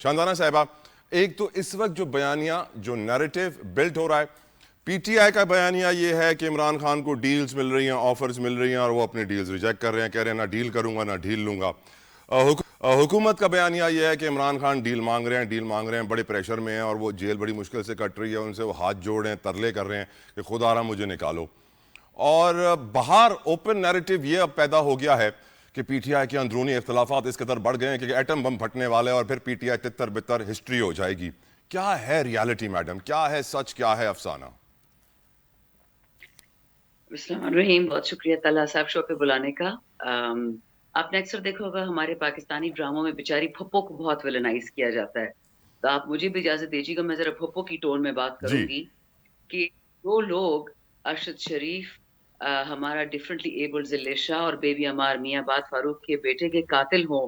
شاندانہ صاحبہ، ایک تو اس وقت جو بیانیہ جو نیریٹو بلٹ ہو رہا ہے، پی ٹی آئی کا بیانیہ یہ ہے کہ عمران خان کو ڈیلز مل رہی ہیں، آفرز مل رہی ہیں، اور وہ اپنی ڈیلز ریجیکٹ کر رہے ہیں، کہہ رہے ہیں نہ ڈیل کروں گا نہ ڈیل لوں گا۔ حکومت کا بیانیہ یہ ہے کہ عمران خان ڈیل مانگ رہے ہیں، بڑے پریشر میں ہیں، اور وہ جیل بڑی مشکل سے کٹ رہی ہے، ان سے وہ ہاتھ جوڑ رہے ہیں، ترلے کر رہے ہیں کہ خدا را مجھے نکالو۔ اور باہر اوپن نیریٹو یہ اب پیدا ہو گیا ہے کہ پی ٹی آئی کے اندرونی اختلافات اس قدر بڑھ گئے ہیں کہ ایٹم بم پھٹنے والا ہے اور پھر پی ٹی آئی تتر بتر ہسٹری ہو جائے گی۔ کیا ہے ریالٹی میڈم؟ کیا ہے سچ؟ کیا ہے افسانہ؟ بسم اللہ الرحمن الرحیم، بہت شکریہ طلحہ صاحب شو پہ بلانے کا۔ آپ نے اکثر دیکھا ہوگا ہمارے پاکستانی ڈراموں میں بیچاری پھپھو کو بہت ویلنائز کیا جاتا ہے، تو آپ مجھے بھی اجازت دیجیے گا میں ذرا پھپھو کی ٹون میں بات کروں جی گی کہ جو لوگ ارشد شریف، ہمارا ڈفرینٹلی ایبلڈ ذلیل شاہ اور بیبی عمار میاں باد فاروق کے بیٹے کے قاتل ہوں،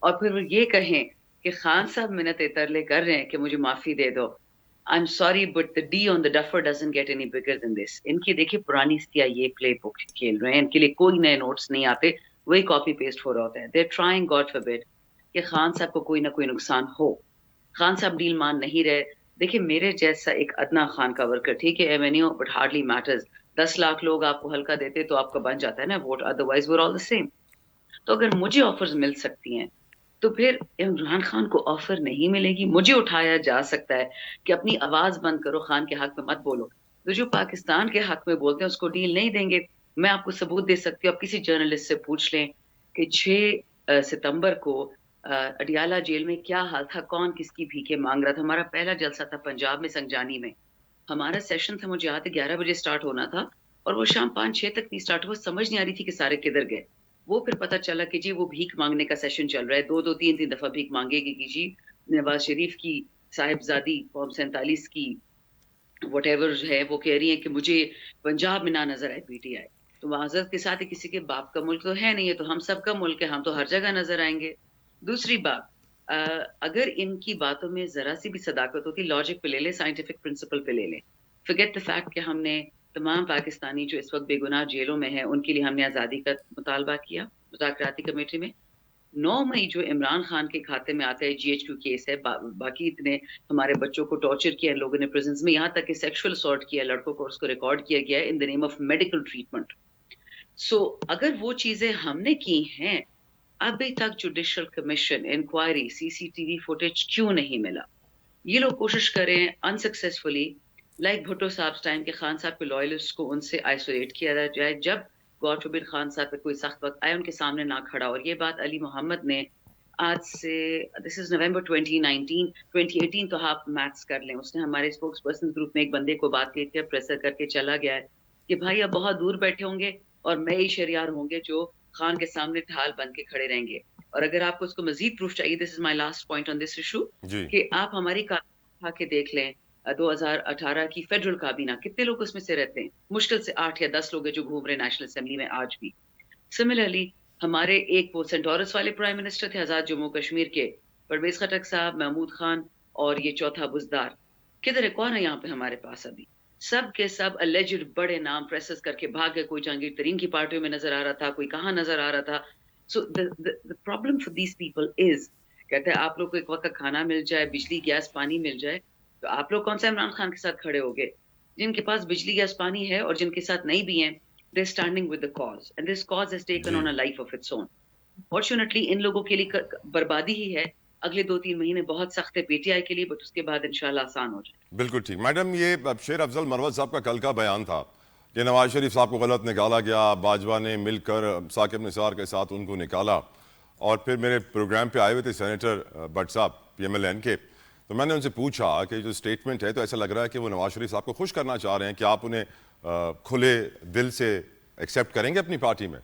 اور پھر وہ یہ کہیں کہ خان صاحب منت ترلے کر رہے ہیں کہ مجھے معافی دے دو، I'm sorry but the D on the duffer doesn't get any bigger than this۔ ان کی دیکھیے پرانی CIA پلے بک کھیل رہے ہیں، ان کے لیے کوئی نئے نوٹس نہیں آتے، وہی کاپی پیسٹ ہو رہا ہوتا ہے۔ They're trying God forbid کہ خان صاحب کو کوئی نہ کوئی نقصان ہو۔ خان صاحب ڈیل مان نہیں رہے۔ دیکھیے میرے جیسا ایک ادنا خان کا ورکر، ٹھیک ہے ایمینیو بٹ ہارڈلی میٹرز، 10 لاکھ لوگ آپ کو ہلکا دیتے تو آپ کا بن جاتا ہے نا vote, otherwise we're all the same۔ تو اگر مجھے آفرز مل سکتی ہیں تو پھر عمران خان کو آفر نہیں ملے گی؟ مجھے اٹھایا جا سکتا ہے کہ اپنی آواز بند کرو، خان کے حق میں مت بولو، تو جو پاکستان کے حق میں بولتے ہیں اس کو ڈیل نہیں دیں گے۔ میں آپ کو ثبوت دے سکتی ہوں، آپ کسی جرنلسٹ سے پوچھ لیں کہ 6 ستمبر کو اڈیالہ جیل میں کیا حال تھا، کون کس کی بھیکیں مانگ رہا تھا۔ ہمارا پہلا جلسہ تھا پنجاب میں سنگجانی میں، ہمارا سیشن تھا، مجھے یاد ہے 11 بجے سٹارٹ ہونا تھا اور وہ شام 5-6 تک نہیں سٹارٹ ہوا، سمجھ نہیں آ رہی تھی کہ سارے کدھر گئے۔ وہ پھر پتہ چلا کہ جی وہ بھیک مانگنے کا سیشن چل رہا ہے، 2-3 دفعہ بھیک مانگے گی کہ جی نواز شریف کی صاحبزادی فارم 47 کی وٹ ایور ہے، وہ کہہ رہی ہیں کہ مجھے پنجاب میں نہ نظر آئے پی ٹی آئی۔ تو معذرت کے ساتھ کسی کے باپ کا ملک تو ہے نہیں، ہے تو ہم سب کا ملک ہے، ہم تو ہر جگہ نظر آئیں گے۔ دوسری بات، اگر ان کی باتوں میں ذرا سی بھی صداقت ہوتی، لاجک پہ لے لیں، سائنٹیفک پرنسپل پہ لے لیں، forget the fact کہ ہم نے تمام پاکستانی جو اس وقت بے گناہ جیلوں میں ہیں ان کے لیے ہم نے آزادی کا مطالبہ کیا مذاکراتی کمیٹی میں۔ 9 مئی جو عمران خان کے کھاتے میں آتا ہے GH2 کیس ہے، باقی اتنے ہمارے بچوں کو ٹارچر کیا ان لوگوں نے پریزنز میں، یہاں تک کہ سیکشل اسالٹ کیا لڑکوں کو، اس کو ریکارڈ کیا گیا ہے in the name of medical treatment. So اگر وہ چیزیں ہم نے کی ہیں، ابھی تک judicial commission inquiry CCTV footage کیوں نہیں ملا؟ یہ لوگ کوشش کریں انسکسیسفلی، لائک بھٹو صاحب ٹائم کے خان صاحب کے لوائلسٹ کو ان سے آئسولیٹ کیا جائے، جب گاڈ فوربڈ خان صاحب پہ کوئی سخت وقت آئے ان کے سامنے نہ کھڑا۔ اور یہ بات علی محمد نے آج سے، دس از نومبر 2018 تو آپ میتھس کر لیں، اس نے ہمارے اسپوکس پرسن گروپ میں ایک بندے کو بات کی تھی، پریسر کر کے چلا گیا ہے کہ بھائی اب بہت دور بیٹھے ہوں گے اور مئی شہریار ہوں گے جو خان کے سامنے ڈھال بن کے کھڑے رہیں گے۔ اور اگر آپ کو اس کو مزید پروف چاہیے، this is my last point on this issue, جی کہ آپ ہماری اٹھا کے دیکھ لیں 2018 کی فیڈرل کابینہ، کتنے لوگ اس میں سے رہتے ہیں؟ مشکل سے 8 یا 10 لوگ ہیں جو گھوم رہے نیشنل اسمبلی میں آج بھی۔ سملرلی ہمارے ایک وہ سینٹورس والے پرائم منسٹر تھے آزاد جموں کشمیر کے، پرویز خٹک صاحب، محمود خان، اور یہ چوتھا بزدار، کدھر ہے؟ کون ہے یہاں پہ ہمارے پاس ابھی؟ سب کے سب اللیجڈ بڑے نام پریسز کر کے بھاگ گئے، کوئی جہانگیر ترین کی پارٹیوں میں نظر آ رہا تھا، کوئی کہاں نظر آ رہا تھا۔ سو the problem for these people is، کہتے ہیں آپ لوگ کو ایک وقت کا کھانا مل جائے، بجلی گیس پانی مل جائے، تو آپ لوگ کون سا عمران خان کے ساتھ کھڑے ہوگے؟ جن کے پاس بجلی گیس پانی ہے اور جن کے ساتھ نہیں بھی ہیں، they're standing with the cause and this cause has taken جی on a life of its own۔ Fortunately ان لوگوں کے لیے بربادی ہی ہے، اگلے 2-3 مہینے بہت سخت ہے پی ٹی آئی کے لیے، بٹ اس کے بعد انشاءاللہ آسان ہو جائے۔ بالکل ٹھیک میڈم۔ یہ شیر افضل مروت صاحب کا کل کا بیان تھا کہ نواز شریف صاحب کو غلط نکالا گیا، باجوہ نے مل کر ثاقب نثار کے ساتھ ان کو نکالا، اور پھر میرے پروگرام پہ آئے ہوئے تھے سینیٹر بٹ صاحب PMLN کے، تو میں نے ان سے پوچھا کہ جو سٹیٹمنٹ ہے تو ایسا لگ رہا ہے کہ وہ نواز شریف صاحب کو خوش کرنا چاہ رہے ہیں کہ آپ انہیں کھلے دل سے ایکسیپٹ کریں گے اپنی پارٹی میں؟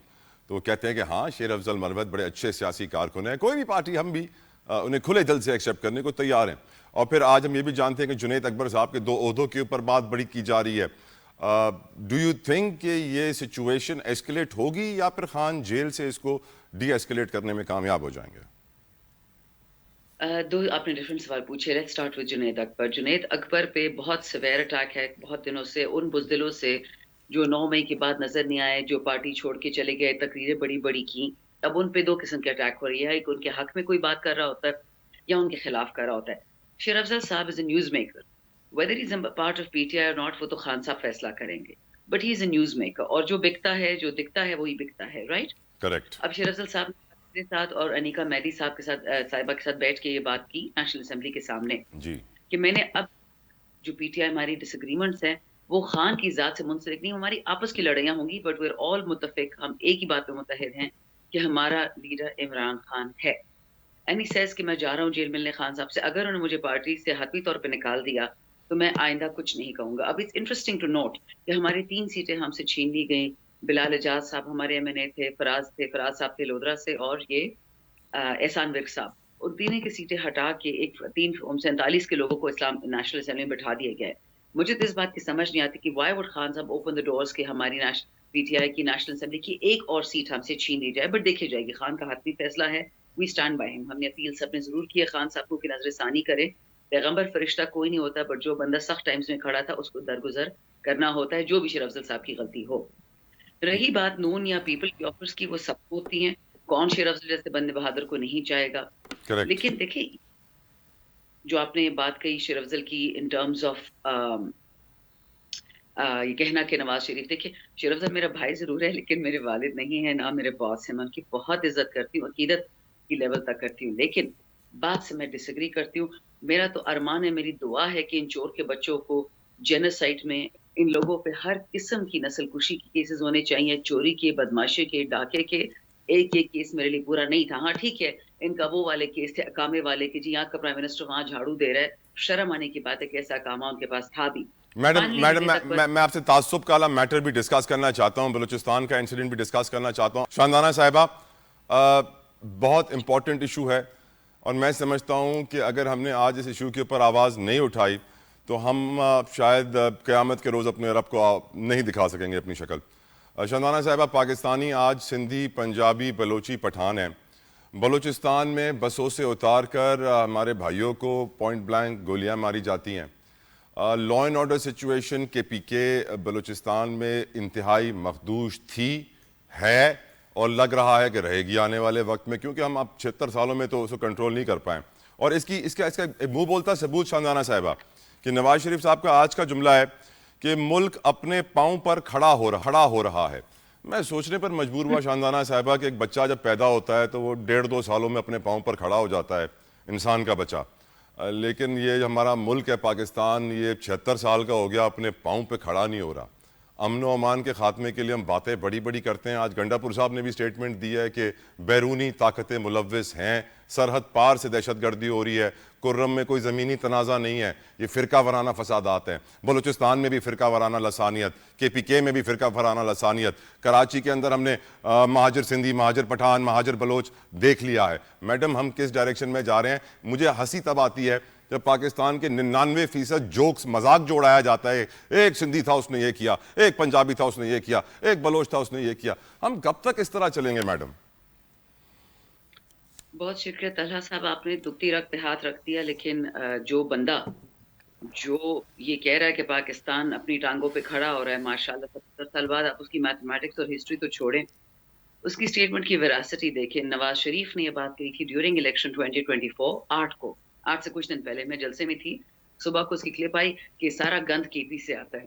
تو وہ کہتے ہیں کہ ہاں، شیر افضل مروت بڑے اچھے سیاسی کارکن ہیں، کوئی بھی پارٹی ہم بھی انہیں کھلے دل سے ایکسیپٹ کرنے کو تیار ہیں۔ اور پھر آج ہم یہ بھی جانتے ہیں کہ جنید اکبر صاحب کے 2 عہدوں کے اوپر بات بڑی کی جا رہی ہے۔ ڈو یو تھنک کہ یہ سچویشن ایسکلیٹ ہوگی یا پھر خان جیل سے اس کو ڈی ایسکلیٹ کرنے میں کامیاب ہو جائیں گے؟ دو آپ نے ڈفرینٹ سوال پوچھے۔ لیٹس اسٹارٹ وتھ جنید اکبر۔ جنید اکبر پہ بہت سویر اٹیک ہے بہت دنوں سے، ان بزدلوں سے جو 9 مئی کے بعد نظر نہیں آئے، جو پارٹی چھوڑ کے چلے گئے، تقریریں بڑی بڑی کی، اب ان پہ 2 قسم کے اٹیک ہو رہی ہے۔ ایک ان کے حق میں کوئی بات کر رہا ہوتا ہے، یا ان کے خلاف کر رہا ہوتا ہے. شیر افضل صاحب is a news maker. Whether is a part of P T I اور ناٹ وہ تو خان صاحب فیصلہ کریں گے. But he is a news maker, اور جو بکتا ہے جو دکھتا ہے وہی بکتا ہے, رائٹ. کریکٹ. اب شیر افضل صاحب نے میرے ساتھ اور انیکا میری صاحب کے ساتھ صاحبہ کے ساتھ بیٹھ کے یہ بات کی نیشنل اسمبلی کے سامنے جی. کہ میں نے اب جو پی ٹی آئی ہماری ڈس اگریمنٹس ہیں وہ خان کی ذات سے منسلک نہیں, ہماری آپس کی لڑائیاں ہوں گی, بٹ وی آر آل متفق, ہم ایک ہی بات پہ متحد ہیں کہ ہمارا لیڈر عمران خان ہے. اینی سیز کہ میں جا رہا ہوں جیل ملنے خان صاحب سے, اگر انہوں نے مجھے پارٹی سے حتمی طور پہ نکال دیا تو میں آئندہ کچھ نہیں کہوں گا. اب اٹس انٹرسٹنگ ٹو نوٹ کہ ہماری 3 سیٹیں ہم سے چھین لی گئیں. بلال اعجاز صاحب ہمارے ایم این اے تھے, فراز صاحب تھے لودرا سے, اور یہ احسان ورک صاحب, اور تینوں کی سیٹیں ہٹا کے 47 کے لوگوں کو اسلام نیشنل اسمبلی میں بٹھا دیا گیا ہے. مجھے تو اس بات کی سمجھ نہیں آتی کہ وائی وڈ خان صاحب اوپن دا ڈورز کہ ہماری پی ٹی آئی کی نیشنل اسمبلی کی ایک اور سیٹ ہم سے چھین لی جائے. بٹ دیکھی جائے گی, خان کا حتمی فیصلہ ہے, وی اسٹینڈ بائی ہم نے اپیل سب نے ضرور کی ہے خان صاحب کو کہ نظر ثانی کرے. پیغمبر فرشتہ کوئی نہیں ہوتا, بٹ جو بندہ سخت ٹائمز میں کھڑا تھا اس کو درگزر کرنا ہوتا ہے, جو بھی شیر افضل صاحب کی غلطی ہو. رہی بات نون یا پیپل کی آفرز کی, وہ سب ہوتی ہیں, کون شیر افضل جیسے بندے بہادر کو نہیں چاہے گا. کریکٹ. لیکن دیکھیں جو آپ نے بات کہی شیر افضل کی ان ٹرمز آف یہ کہنا کہ نواز شریف, دیکھیں شیر افضل میرا بھائی ضرور ہے لیکن میرے والد نہیں ہیں, نہ میرے باس ہیں. میں ان کی بہت عزت کرتی ہوں, عقیدت کی لیول تک کرتی ہوں, لیکن بات سے میں ڈس ایگری کرتی ہوں. میرا تو ارمان ہے, میری دعا ہے کہ ان چور کے بچوں کو جینوسائڈ میں ان لوگوں پہ ہر قسم کی نسل کشی کی کیسز ہونے چاہیے, چوری کے, بدماشی کے, ڈاکے کے. ایک کیس میرے لیے پورا نہیں تھا. ہاں ٹھیک ہے, ان کا وہ والے کیس تھے اکامے والے کہ جی یہاں کا پرائم منسٹر وہاں جھاڑو دے رہا ہے, شرم آنے کی بات ہے کہ ایسا اکامہ ان کے پاس تھا بھی. میڈم میں آپ سے تعصب کا والا میٹر بھی ڈسکس کرنا چاہتا ہوں, بلوچستان کا انسیڈنٹ بھی ڈسکس کرنا چاہتا ہوں. شاندانہ صاحبہ, بہت امپورٹنٹ ایشو ہے, اور میں سمجھتا ہوں کہ اگر ہم نے آج اس ایشو کے اوپر آواز نہیں اٹھائی تو ہم شاید قیامت کے روز اپنے رب کو نہیں دکھا سکیں گے اپنی شکل. شاندانہ صاحبہ, پاکستانی آج سندھی, پنجابی, بلوچی, پٹھان ہیں. بلوچستان میں بسوں سے اتار کر ہمارے بھائیوں کو پوائنٹ بلینک گولیاں ماری جاتی ہیں. لا اینڈ آرڈر سچویشن کے پی کے بلوچستان میں انتہائی مخدوش تھی, ہے, اور لگ رہا ہے کہ رہے گی آنے والے وقت میں, کیونکہ ہم اب 76 سالوں میں تو اس کو کنٹرول نہیں کر پائیں. اور اس کا منہ بولتا ثبوت شاندانہ صاحبہ کہ نواز شریف صاحب کا آج کا جملہ ہے کہ ملک اپنے پاؤں پر کھڑا ہو رہا ہے. میں سوچنے پر مجبور ہوا شاندانہ صاحبہ کہ ایک بچہ جب پیدا ہوتا ہے تو وہ 1.5-2 سالوں میں اپنے پاؤں پر کھڑا ہو جاتا ہے, انسان کا بچہ, لیکن یہ ہمارا ملک ہے پاکستان, یہ 76 سال کا ہو گیا, اپنے پاؤں پہ کھڑا نہیں ہو رہا. امن و امان کے خاتمے کے لیے ہم باتیں بڑی بڑی کرتے ہیں. آج گنڈا پور صاحب نے بھی سٹیٹمنٹ دی ہے کہ بیرونی طاقتیں ملوث ہیں, سرحد پار سے دہشت گردی ہو رہی ہے, کرم میں کوئی زمینی تنازع نہیں ہے, یہ فرقہ وارانہ فسادات ہیں. بلوچستان میں بھی فرقہ وارانہ لسانیت, کے پی کے میں بھی فرقہ وارانہ لسانیت, کراچی کے اندر ہم نے مہاجر سندھی, مہاجر پٹھان, مہاجر بلوچ دیکھ لیا ہے. میڈم ہم کس ڈائریکشن میں جا رہے ہیں؟ مجھے ہنسی تب آتی ہے جب پاکستان کے 99% جوکس مذاق جو اڑایا جاتا ہے, ایک سندھی تھا اس نے یہ کیا, ایک پنجابی تھا اس نے یہ کیا, ایک بلوچ تھا اس نے یہ کیا. ہم کب تک اس طرح چلیں گے میڈم؟ بہت شکریہ طلحہ صاحب, آپ نے دکھتی رگ پہ ہاتھ رکھ دیا. لیکن جو بندہ جو یہ کہہ رہا ہے کہ پاکستان اپنی ٹانگوں پہ کھڑا ہو رہا ہے, ماشاءاللہ 70 سال بعد, آپ اس کی میتھمیٹکس اور ہسٹری تو چھوڑیں, اس کی سٹیٹمنٹ کی ویراسٹی دیکھیں. نواز شریف نے یہ بات کہی تھی ڈیورنگ الیکشن 2024 8 سے کچھ دن پہلے, میں جلسے میں تھی, صبح کو اس کی کلپ آئی کہ سارا گند کے پی سے آتا ہے.